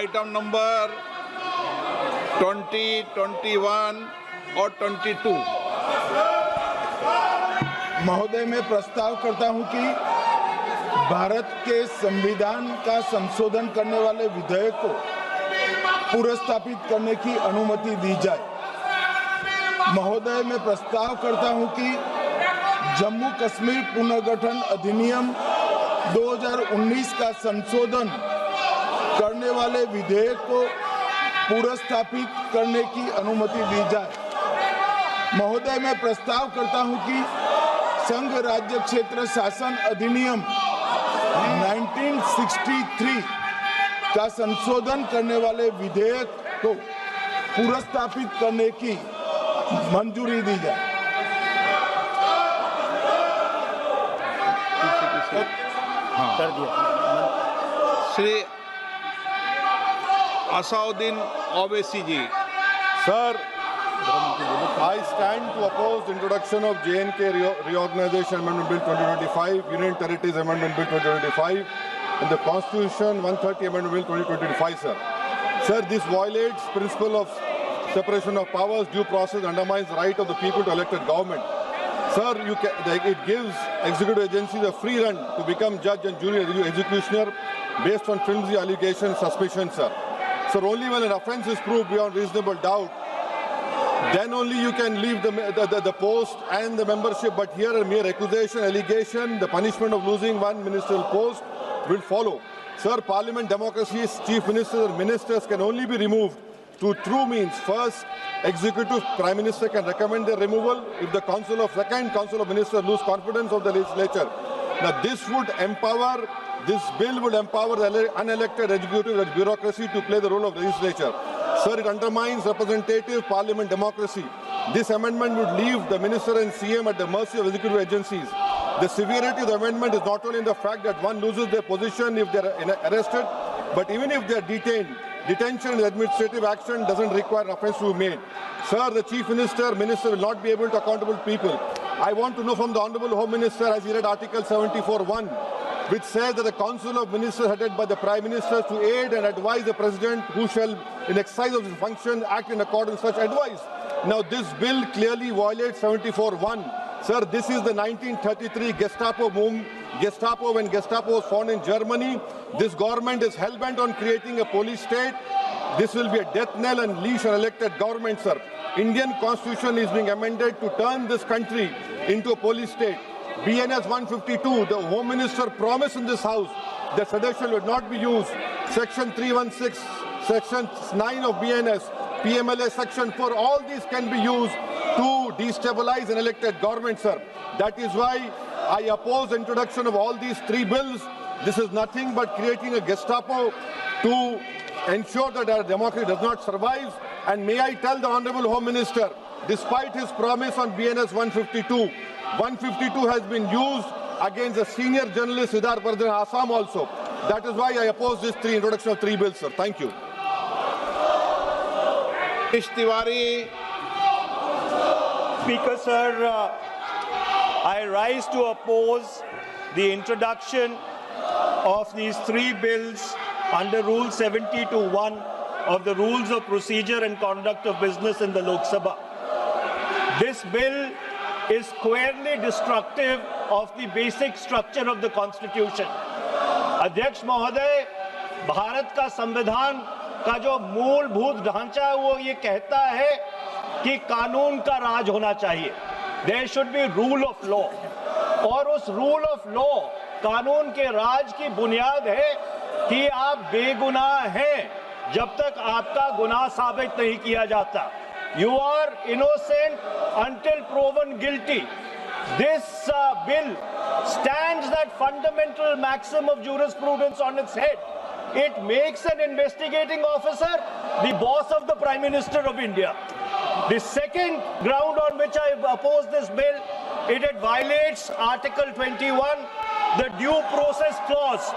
Item number 20, 21 और 22। महोदय, मैं प्रस्ताव करता हूं कि भारत के संविधान का संशोधन करने वाले विधेयक को पुनर्स्थापित करने की अनुमति दी जाए। महोदय, मैं प्रस्ताव करता हूं कि जम्मू कश्मीर पुनर्गठन अधिनियम 2019 का संशोधन करने वाले विधेयक को पुनर्स्थापित करने की अनुमति दी जाए। महोदय, मैं प्रस्ताव करता हूं कि संघ राज्य क्षेत्र शासन अधिनियम 1963 का संशोधन करने वाले विधेयक को पुनर्स्थापित करने की मंजूरी दी जाए। कर दिया। श्री असाउद्दीन ओवैसी जी। Sir, I stand to oppose the introduction of J&K Reorganization Amendment Bill 2025, Union Territories Amendment Bill 2025, and the Constitution 130 Amendment Bill 2025, sir. Sir, this violates principle of separation of powers, due process, undermines the right of the people to elected government. Sir, it gives executive agencies a free run to become judge and jury executioner based on flimsy allegations, suspicions, sir. Sir, only when an offence is proved beyond reasonable doubt, then only you can leave the post and the membership. But here a mere accusation, allegation, the punishment of losing one ministerial post will follow. Sir, parliament democracy's chief ministers and ministers can only be removed through true means. First, executive prime minister can recommend their removal if the second council of ministers lose confidence of the legislature. Now this bill would empower the unelected executive bureaucracy to play the role of legislature. Sir, it undermines representative parliament democracy. This amendment would leave the minister and CM at the mercy of executive agencies. The severity of the amendment is not only in the fact that one loses their position if they are arrested, but even if they are detained. Detention and administrative action doesn't require an offence to be made. Sir, the chief minister will not be able to accountable people. I want to know from the Honourable Home Minister, as he read Article 74(1), which says that the Council of Ministers headed by the Prime Minister to aid and advise the President who shall, in exercise of his function, act in accordance with such advice. Now, this bill clearly violates 74(1). Sir, this is the 1933 Gestapo when Gestapo was found in Germany. This government is hell-bent on creating a police state. This will be a death knell and leash on elected government, sir. Indian Constitution is being amended to turn this country into a police state. BNS 152, the Home Minister promised in this House that sedition would not be used. Section 316, Section 9 of BNS, PMLA Section 4, all these can be used to destabilize an elected government, sir. That is why I oppose the introduction of all these three bills. This is nothing but creating a Gestapo to ensure that our democracy does not survive. And may I tell the Honourable Home Minister, despite his promise on BNS 152, 152 has been used against a senior journalist, Siddharth Vardhan, Assam also. That is why I oppose this introduction of three bills, sir. Thank you. Tiwari. Speaker, sir, I rise to oppose the introduction of these three bills under Rule 70(1) of the Rules of Procedure and Conduct of Business in the Lok Sabha. This bill is squarely destructive of the basic structure of the Constitution. अध्यक्ष महोदय, भारत का संविधान का जो मूलभूत ढांचा है वो ये कहता है कि कानून का राज होना चाहिए. There should be rule of law. और उस rule of law, कानून के राज की बुनियाद है कि आप बेगुनाह हैं जब तक आपका गुनाह साबित नहीं किया जाता. You are innocent until proven guilty. This bill stands that fundamental maxim of jurisprudence on its head. It makes an investigating officer the boss of the Prime Minister of India. The second ground on which I oppose this bill, it violates Article 21 the due process clause,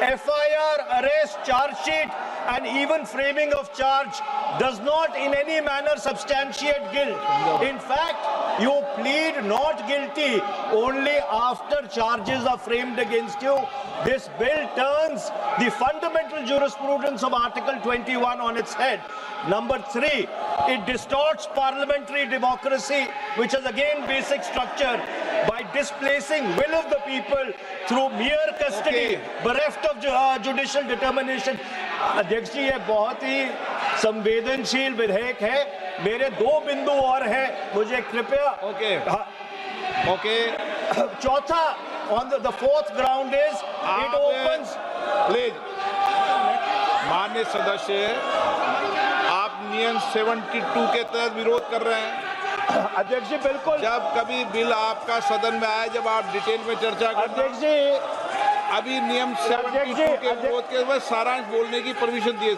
FIR, arrest, charge sheet, and even framing of charge does not in any manner substantiate guilt. In fact, you plead not guilty only after charges are framed against you. This bill turns the fundamental jurisprudence of Article 21 on its head. Number 3, it distorts parliamentary democracy, which is again basic structure, by displacing will of the people through mere custody, bereft of judicial determination. अध्यक्ष जी, ये बहुत ही संवेदनशील विधेयक है. मेरे 2 बिंदु और हैं, मुझे कृपया. ओके. चौथा, on the fourth ground is it opens. Please माननीय सदस्य, आप नियम 72 के तहत विरोध कर रहे हैं. अध्यक्ष जी बिल्कुल. जब कभी बिल आपका सदन में आए, जब आप डिटेल में चर्चा करें. अध्यक्ष जी, अभी नियम 72 के विरोध के बाद सारांश बोलने की परमिशन दिए.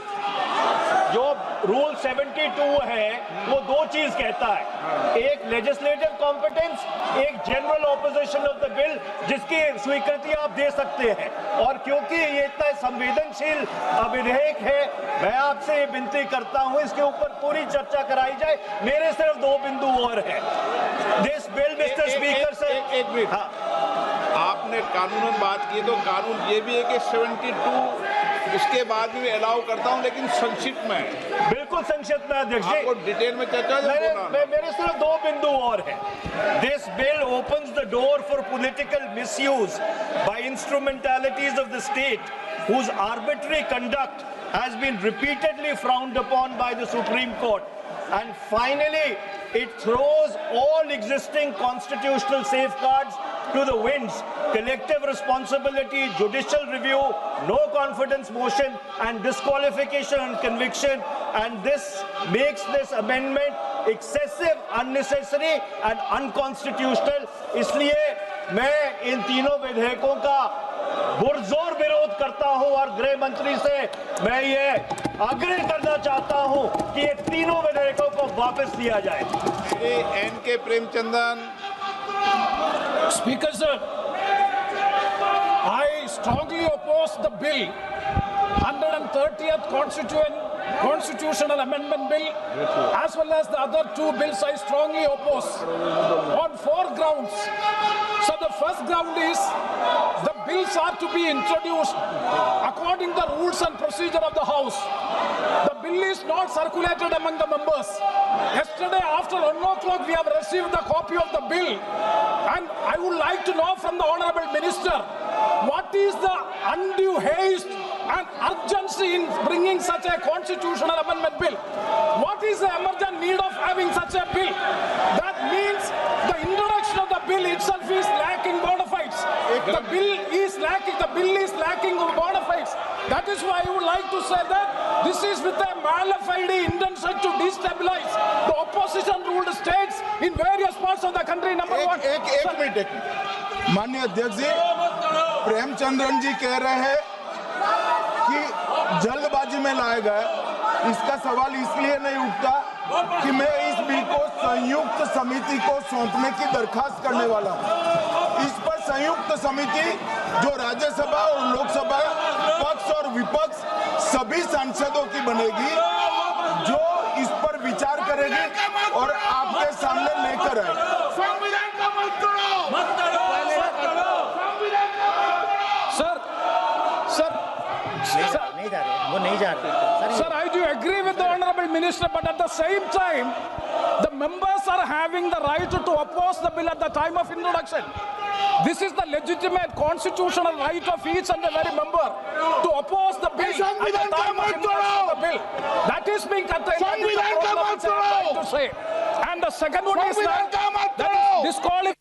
जो रूल 72 है वो 2 चीज कहता है. एक लेजिस्लेटिव कॉम्पिटेंस, एक general opposition of the bill, जिसकी स्वीकृति आप दे सकते हैं. और क्योंकि ये इतना संवेदनशील विधेयक है, मैं आपसे विनती करता हूं इसके ऊपर पूरी चर्चा कराई जाए. मेरे सिर्फ 2 बिंदु और हैं. This bill, mister speaker sir, एक मिनट. आपने कानूनन बात की, तो कानून ये भी है कि 72 उसके बाद भी अलाउ करता हूं, लेकिन संक्षिप्त में. बिल्कुल संक्षिप्त में अध्यक्ष जी. आपको डिटेल में चर्चा मेरे सिर्फ 2 बिंदु और हैं. This bill opens the door for political misuse by instrumentalities of the state whose arbitrary conduct has been repeatedly frowned upon by the Supreme Court. And finally, it throws all existing constitutional safeguards to the winds. Collective responsibility, judicial review, no confidence motion, and disqualification and conviction. And this makes this amendment excessive, unnecessary, and unconstitutional. इसलिए मैं इन तीनों विधेयकों का पुरजोर विरोध करता हूं और गृह मंत्री से मैं ये आग्रह करना चाहता हूं कि ये तीनों विधेयकों को वापस लिया जाए. NK. Premachandran. Speaker sir, I strongly oppose the bill, 130th Constitutional Amendment Bill, as well as the other 2 bills I strongly oppose on 4 grounds. So the first ground is the bills are to be introduced according to the rules and procedure of the House. The bill is not circulated among the members. Yesterday after 1 o'clock we have received the copy of the bill, and I would like to know from the Honorable Minister, what is the undue haste and urgency in bringing such a constitutional amendment bill? What is the emergent need of having such a bill? That means the introduction of the bill itself is lacking bona fides. The bill is lacking bona fides. That is why I would like to say that this is with a mala fide intention to destabilize the opposition ruled states in various parts of the country. Number 1. एक minute. माननीय अध्यक्ष जी, प्रेमचंद्रन जी कह रहे हैं कि जल्दबाजी में लाया गया. इसका सवाल इसलिए नहीं उठता कि मैं इस बिल को संयुक्त समिति को सौंपने की दरखास्त करने वाला हूं. इस पर संयुक्त समिति जो राज्यसभा और लोकसभा पक्ष और विपक्ष सभी सांसदों की बनेगी, जो इस पर विचार करेगी और आपके सामने लेकर आएगी. Sir, I do agree with the Honorable Minister, but at the same time, the members are having the right to oppose the bill at the time of introduction. This is the legitimate constitutional right of each and every member to oppose the bill at the time of introduction of the bill. That is being contained. That is the problem which I am trying to say. And the second one is that is disqualification.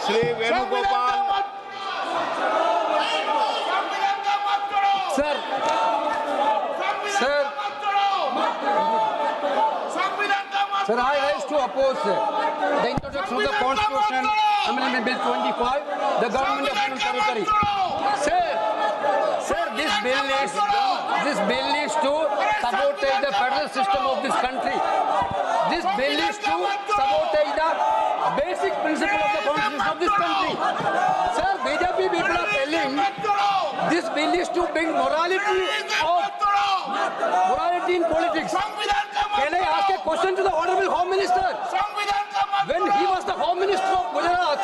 Shri Venugopal. Sir, I rise to oppose the introduction of the Constitution Amendment Bill 25, the Government of Union Territory. Sir, this bill is this bill is to sabotage the federal system of this country. This bill is to sabotage the basic principle of the constitution of this country. Sir, BJP people are telling this bill is to bring morality in politics. Can I ask a question to the Honorable Home Minister? When he was the Home Minister of Gujarat,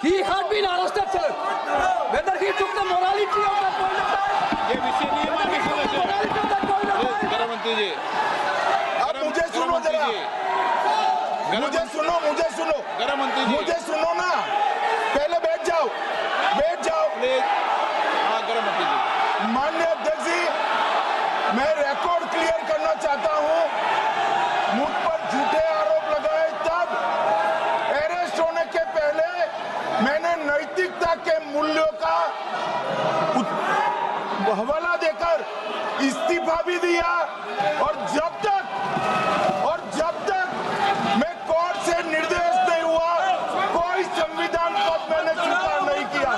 he had been arrested, sir. Whether he took the morality of that point of time, ये विषय नहीं है माननीय सदस्य। morality of that point of time. गृह मंत्री जी, अब मुझे सुनो जरा, मुझे सुनो गृह मंत्री जी, मुझे सुनो ना, पहले बैठ जाओ। प्लीज। हाँ, गृह मंत्री जी। माननीय अध्यक्ष जी, मैं रिकॉर्ड क्लियर करना चाहता हूं। मुझ पर झूठे आरोप लगाए तब अरेस्ट होने के पहले मैंने नैतिकता के मूल्यों का हवाला देकर इस्तीफा भी दिया और जब तक मैं कोर्ट से निर्देश नहीं हुआ कोई संविधान पद मैंने स्वीकार नहीं किया।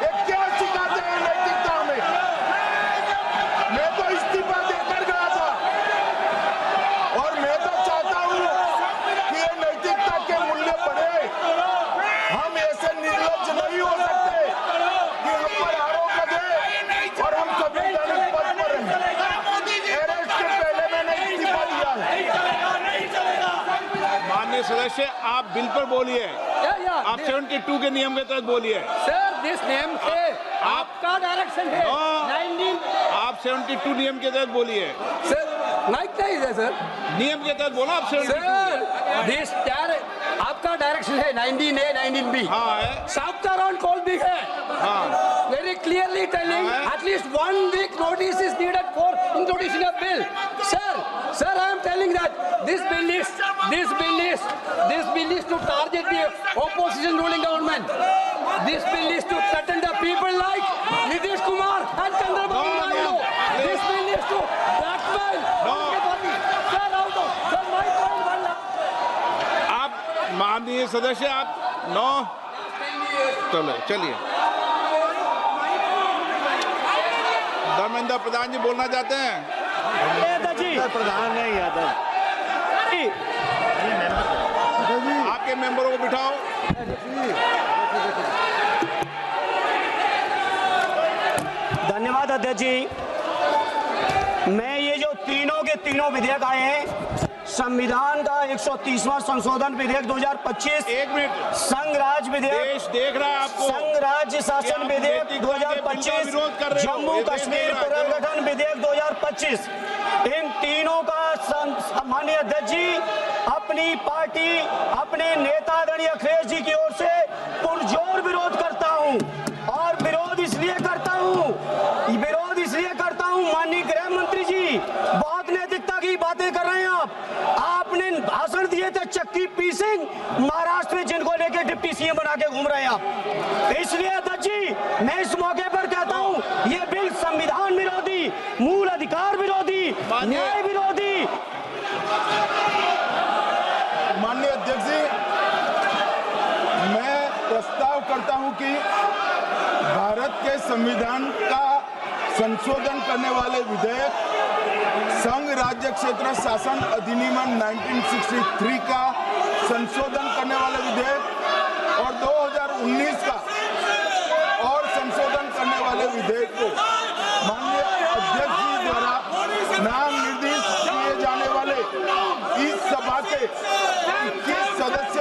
ये क्या सिखाते हैं नैतिकता में? मैं तो इस्तीफा देकर गया था और मैं तो चाहता हूं कि ये नैतिकता के मूल्य बढ़े। हम ऐसे निर्लज्ज नहीं हो सकते कि हम पर आरोप लगे और हम संवैधानिक पद पर रहें। अरेस्ट के पहले मैंने इस्तीफा दिया है। माननीय सदस्य, आप बिल पर बोलिए। Yeah. आप 72 के नियम के तहत बोलिए। Sir, this name है आपका डायरेक्शन है। 19 आप 72 नियम के तहत बोलिए। सर माइक नहीं है सर। नियम के तहत बोलो आप 72। सर दिस आपका डायरेक्शन है 19A 19B। हाँ है। साफ्ता राउंड कॉल भी है। हाँ। Very clearly telling at least 1 week notice is needed for introducing a bill. Sir, I am telling that this bill is to target the opposition ruling government. This bill is to threaten the people like Nitish Kumar and Chandrababu Naidu. This bill is to blackmail. Sir, out of sir, my point one. आप माननीय सदस्य, आप 9 चलिए। धर्मेंद्र प्रधान जी बोलना चाहते हैं? प्रधान नहीं यादव। आपके मेंबरों को बिठाओ। धन्यवाद अध्यक्ष जी। मैं ये जो तीनों के तीनों विधेयक आए हैं, संविधान का 130वां संशोधन विधेयक 2025, 1 मिनट, संघ राज्य विधेयक, देश देख रहा है आपको। संघ राज्य शासन विधेयक 2025, जम्मू कश्मीर पुनर्गठन विधेयक 2025, इन तीनों का माननीय अध्यक्ष जी अपनी पार्टी, अपने नेता आदरणीय अखिलेश जी की ओर से पुरजोर विरोध करता हूं। और विरोध इसलिए करता हूं माननीय गृह मंत्री जी, बहुत नैतिकता की बातें कर रहे हैं आपने भाषण दिए थे चक्की पी सिंह महाराष्ट्र में, जिनको लेके डिप्टी सीएम बना के घूम रहे हैं आप। इसलिए अध्यक्ष जी मैं इस मौके पर कहता हूं ये बिल संविधान विरोधी, मूल अधिकार विरोधी, न्याय विरोधी। माननीय अध्यक्ष जी, मैं प्रस्ताव करता हूं कि भारत के संविधान का संशोधन करने वाले विधेयक, संघ राज्य क्षेत्र शासन अधिनियम 1963 का संशोधन करने वाले विधेयक और 2019 का और संशोधन करने वाले विधेयक को माननीय अध्यक्ष जी द्वारा नाम निर्देशित किए जाने वाले इस सभा के 21 सदस्य